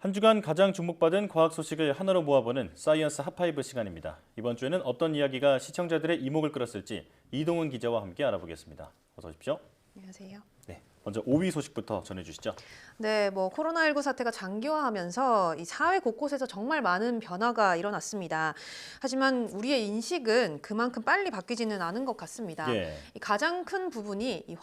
한 주간 가장 주목받은 과학 소식을 하나로 모아보는 사이언스 핫파이브 시간입니다. 이번 주에는 어떤 이야기가 시청자들의 이목을 끌었을지 이동훈 기자와 함께 알아보겠습니다. 어서 오십시오. 안녕하세요. 네, 먼저 5위 소식부터 전해주시죠. 네, 코로나19 사태가 장기화하면서 이 사회 곳곳에서 정말 많은 변화가 일어났습니다. 하지만 우리의 인식은 그만큼 빨리 바뀌지는 않은 것 같습니다. 예. 이 가장 큰 부분이 이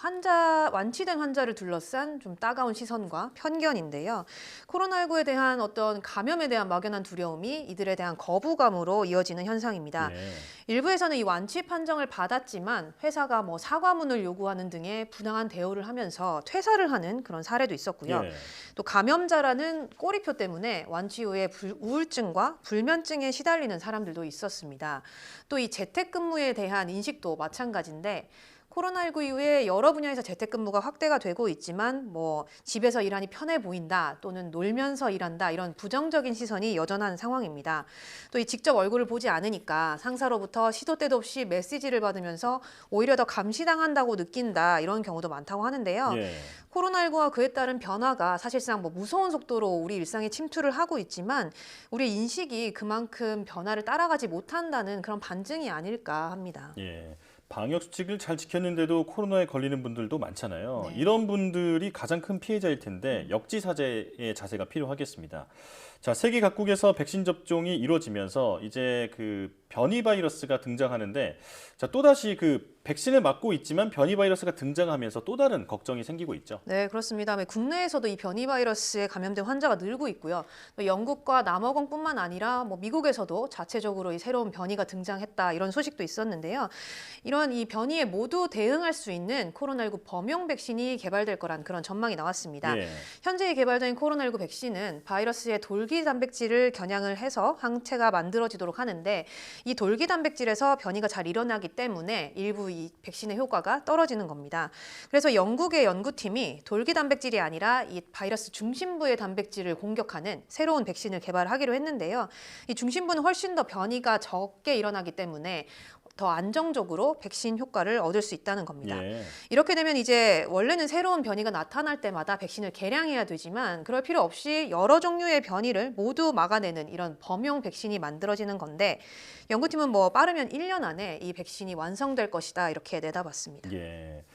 완치된 환자를 둘러싼 좀 따가운 시선과 편견인데요. 코로나19에 대한 어떤 감염에 대한 막연한 두려움이 이들에 대한 거부감으로 이어지는 현상입니다. 예. 일부에서는 이 완치 판정을 받았지만 회사가 사과문을 요구하는 등의 부당한 대우를 하면서 퇴사를 하는 그런 사례도 있었고요. 예. 또 감염자라는 꼬리표 때문에 완치 후에 우울증과 불면증에 시달리는 사람들도 있었습니다. 또 이 재택근무에 대한 인식도 마찬가지인데 코로나19 이후에 여러 분야에서 재택근무가 확대가 되고 있지만 집에서 일하니 편해 보인다 또는 놀면서 일한다 이런 부정적인 시선이 여전한 상황입니다. 또 이 직접 얼굴을 보지 않으니까 상사로부터 시도 때도 없이 메시지를 받으면서 오히려 더 감시당한다고 느낀다 이런 경우도 많다고 하는데요. 예. 코로나19와 그에 따른 변화가 사실상 무서운 속도로 우리 일상에 침투를 하고 있지만 우리 인식이 그만큼 변화를 따라가지 못한다는 그런 반증이 아닐까 합니다. 예. 방역 수칙을 잘 지켰는데도 코로나에 걸리는 분들도 많잖아요. 네. 이런 분들이 가장 큰 피해자일 텐데 역지사지의 자세가 필요하겠습니다. 자, 세계 각국에서 백신 접종이 이루어지면서 이제 그 변이 바이러스가 등장하는데, 자, 또다시 그 백신을 맞고 있지만 변이 바이러스가 등장하면서 또 다른 걱정이 생기고 있죠. 네, 그렇습니다. 국내에서도 이 변이 바이러스에 감염된 환자가 늘고 있고요. 또 영국과 남아공뿐만 아니라 미국에서도 자체적으로 이 새로운 변이가 등장했다 이런 소식도 있었는데요. 이런 이 변이에 모두 대응할 수 있는 코로나19 범용 백신이 개발될 거란 그런 전망이 나왔습니다. 예. 현재 개발된 코로나19 백신은 바이러스의 돌기 단백질을 겨냥을 해서 항체가 만들어지도록 하는데 이 돌기 단백질에서 변이가 잘 일어나기 때문에 일부 이 백신의 효과가 떨어지는 겁니다. 그래서 영국의 연구팀이 돌기 단백질이 아니라 이 바이러스 중심부의 단백질을 공격하는 새로운 백신을 개발하기로 했는데요. 이 중심부는 훨씬 더 변이가 적게 일어나기 때문에 더 안정적으로 백신 효과를 얻을 수 있다는 겁니다. 예. 이렇게 되면 이제 원래는 새로운 변이가 나타날 때마다 백신을 개량해야 되지만 그럴 필요 없이 여러 종류의 변이를 모두 막아내는 이런 범용 백신이 만들어지는 건데 연구팀은 빠르면 1년 안에 이 백신이 완성될 것이다 이렇게 내다봤습니다. 예.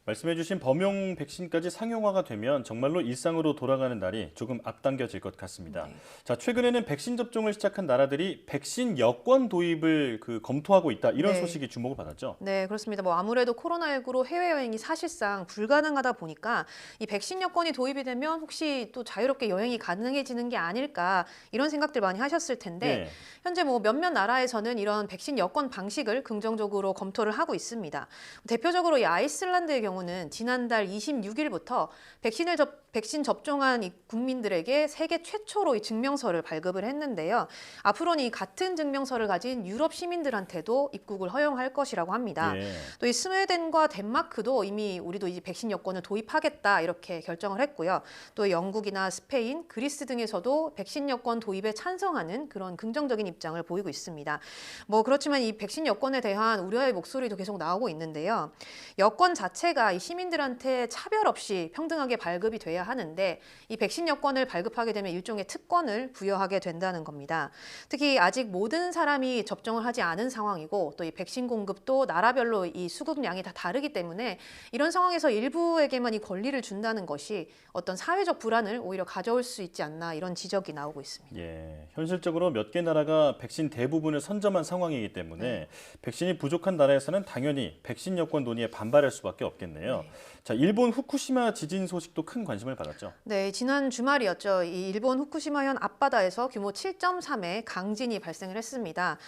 말씀해주신 범용 백신까지 상용화가 되면 정말로 일상으로 돌아가는 날이 조금 앞당겨질 것 같습니다. 네. 자, 최근에는 백신 접종을 시작한 나라들이 백신 여권 도입을 검토하고 있다 이런 네. 소식이 주목을 받았죠. 네, 그렇습니다. 아무래도 코로나19로 해외여행이 사실상 불가능하다 보니까 이 백신 여권이 도입이 되면 혹시 또 자유롭게 여행이 가능해지는 게 아닐까 이런 생각들 많이 하셨을 텐데 예. 현재 몇몇 나라에서는 이런 백신 여권 방식을 긍정적으로 검토를 하고 있습니다. 대표적으로 이 아이슬란드의 경우는 지난달 26일부터 백신 접종한 이 국민들에게 세계 최초로 이 증명서를 발급을 했는데요. 앞으로는 이 같은 증명서를 가진 유럽 시민들한테도 입국을 허용할 것이라고 합니다. 예. 또 이 스웨덴과 덴마크도 이미 우리도 이 백신 여권을 도입하겠다 이렇게 결정을 했고요. 또 영국이나 스페인, 그리스 등에서도 백신 여권 도입에 찬성하는 그런 긍정적인 입장을 보이고 있습니다. 그렇지만 이 백신 여권에 대한 우려의 목소리도 계속 나오고 있는데요. 여권 자체가 이 시민들한테 차별 없이 평등하게 발급이 돼야 하는데 이 백신 여권을 발급하게 되면 일종의 특권을 부여하게 된다는 겁니다. 특히 아직 모든 사람이 접종을 하지 않은 상황이고 또 이 백신 공급도 나라별로 이 수급량이 다 다르기 때문에 이런 상황에서 일부에게만 이 권리를 준다는 것이 어떤 사회적 불안을 오히려 가져올 수 있지 않나 이런 지적이 나오고 있습니다. 예, 현실적으로 몇 개 나라가 백신 대부분을 선점한 상황이기 때문에 백신이 부족한 나라에서는 당연히 백신 여권 논의에 반발할 수밖에 없겠네요. 자, 일본 후쿠시마 지진 소식도 큰 관심을 받았죠. 네, 지난 주말이었죠. 이 일본 후쿠시마현 앞바다에서 규모 7.3의 강진이 발생을 했습니다.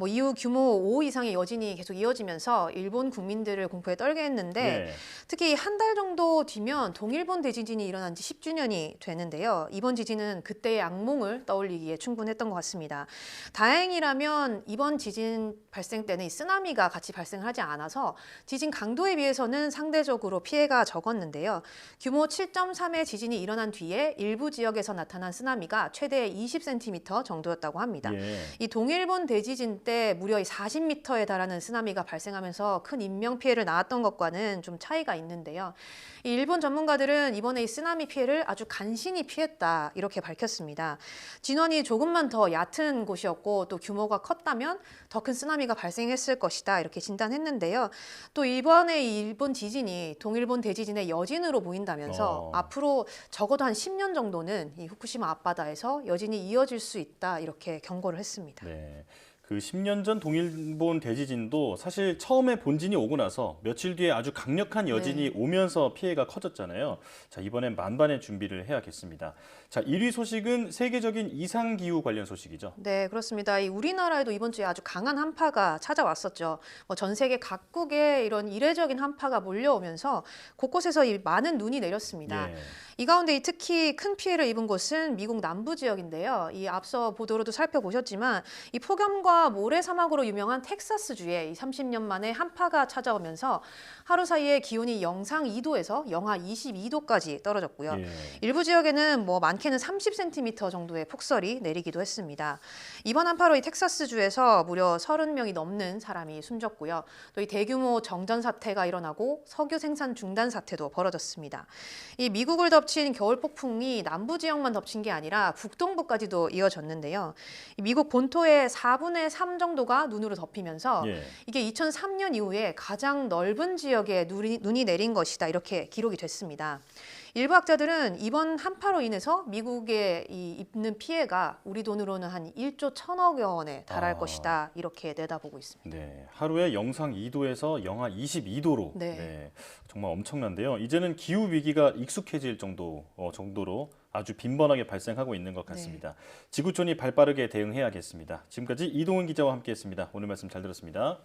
이후 규모 5 이상의 여진이 계속 이어지면서 일본 국민들을 공포에 떨게 했는데 예. 특히 한 달 정도 뒤면 동일본 대지진이 일어난 지 10주년이 되는데요. 이번 지진은 그때의 악몽을 떠올리기에 충분했던 것 같습니다. 다행이라면 이번 지진 발생 때는 이 쓰나미가 같이 발생을 하지 않아서 지진 강도에 비해서는 상당히 상대적으로 피해가 적었는데요. 규모 7.3의 지진이 일어난 뒤에 일부 지역에서 나타난 쓰나미가 최대 20cm 정도였다고 합니다. 예. 이 동일본 대지진 때 무려 40m에 달하는 쓰나미가 발생하면서 큰 인명 피해를 낳았던 것과는 좀 차이가 있는데요. 이 일본 전문가들은 이번에 이 쓰나미 피해를 아주 간신히 피했다 이렇게 밝혔습니다. 진원이 조금만 더 얕은 곳이었고 또 규모가 컸다면 더 큰 쓰나미가 발생했을 것이다 이렇게 진단했는데요. 또 이번에 이 일본 지진이 동일본 대지진의 여진으로 보인다면서 앞으로 적어도 한 10년 정도는 이 후쿠시마 앞바다에서 여진이 이어질 수 있다 이렇게 경고를 했습니다. 네. 그 10년 전 동일본 대지진도 사실 처음에 본진이 오고 나서 며칠 뒤에 아주 강력한 여진이 오면서 피해가 커졌잖아요. 자, 이번엔 만반의 준비를 해야겠습니다. 자, 1위 소식은 세계적인 이상기후 관련 소식이죠. 네, 그렇습니다. 이 우리나라에도 이번 주에 아주 강한 한파가 찾아왔었죠. 전 세계 각국에 이런 이례적인 한파가 몰려오면서 곳곳에서 이 많은 눈이 내렸습니다. 예. 이 가운데 특히 큰 피해를 입은 곳은 미국 남부 지역인데요. 이 앞서 보도로도 살펴보셨지만 이 폭염과 모래 사막으로 유명한 텍사스주에 이 30년 만에 한파가 찾아오면서 하루 사이에 기온이 영상 2도에서 영하 22도까지 떨어졌고요. 예. 일부 지역에는 많게는 30cm 정도의 폭설이 내리기도 했습니다. 이번 한파로 이 텍사스주에서 무려 30명이 넘는 사람이 숨졌고요. 또 이 대규모 정전 사태가 일어나고 석유 생산 중단 사태도 벌어졌습니다. 이 미국을 덮친 겨울 폭풍이 남부 지역만 덮친 게 아니라 북동부까지도 이어졌는데요. 이 미국 본토의 4분의 3 정도가 눈으로 덮이면서 예. 이게 2003년 이후에 가장 넓은 지역에 눈이 내린 것이다 이렇게 기록이 됐습니다. 일부 학자들은 이번 한파로 인해서 미국에 입는 피해가 우리 돈으로는 한 1조 1천억여 원에 달할 것이다 이렇게 내다보고 있습니다. 네, 하루에 영상 2도에서 영하 22도로 네. 정말 엄청난데요. 이제는 기후 위기가 익숙해질 정도로 아주 빈번하게 발생하고 있는 것 같습니다. 지구촌이 발빠르게 대응해야겠습니다. 지금까지 이동훈 기자와 함께했습니다. 오늘 말씀 잘 들었습니다.